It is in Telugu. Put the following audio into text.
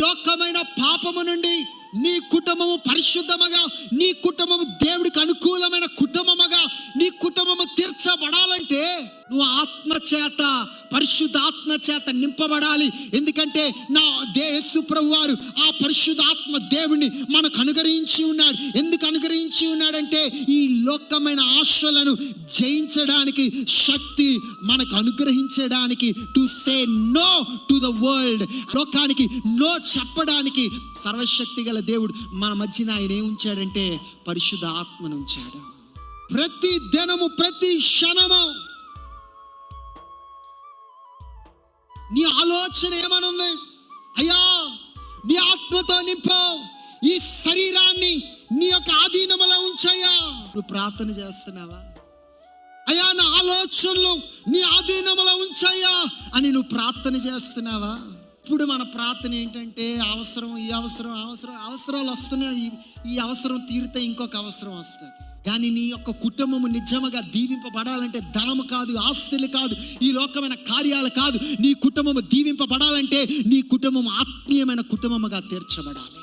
లోకమైన పాపము నుండి నీ కుటుంబము పరిశుద్ధముగా, నీ కుటుంబము దేవుడికి అనుకూలమైన కుటుంబముగా, నీ కుటుంబము తీర్చబడాలంటే నువ్వు ఆత్మచేత, పరిశుద్ధ ఆత్మచేత నింపబడాలి. ఎందుకంటే నా యేసు ప్రభువారు ఆ పరిశుద్ధ ఆత్మ దేవుడిని మనకు అనుగ్రహించి ఉన్నాడు. ఎందుకు అనుగ్రహించి ఉన్నాడంటే ఈ లోకమైన ఆశలను జయించడానికి, శక్తి మనకు అనుగ్రహించడానికి, to say no to the world, లోకానికి నో చెప్పడానికి సర్వశక్తి గల దేవుడు మన మధ్యన ఆయన ఏం ఉంచాడంటే పరిశుద్ధ ఆత్మను ఉంచాడు. ప్రతి దినము, ప్రతి క్షణము నీ ఆలోచన ఏమనుంది? అయ్యా నీ ఆత్మతో నింపు, ఈ శరీరాన్ని నీ యొక్క ఆధీనములో ఉంచయ్యా. నువ్వు ప్రార్థన చేస్తున్నావా? అయ్యా నా ఆలోచనలు నీ ఆధీనములో ఉంచయ్యా అని నువ్వు ప్రార్థన చేస్తున్నావా? ఇప్పుడు మన ప్రార్థన ఏంటంటే అవసరం, ఈ అవసరం, అవసరాలు వస్తున్నాయి. ఈ అవసరం తీరితే ఇంకొక అవసరం వస్తుంది. కానీ నీ యొక్క కుటుంబము నిజముగా దీవింపబడాలంటే ధనము కాదు, ఆస్తులు కాదు, ఈ లోకమైన కార్యాలు కాదు. నీ కుటుంబము దీవింపబడాలంటే నీ కుటుంబం ఆత్మీయమైన కుటుంబముగా తీర్చబడాలి.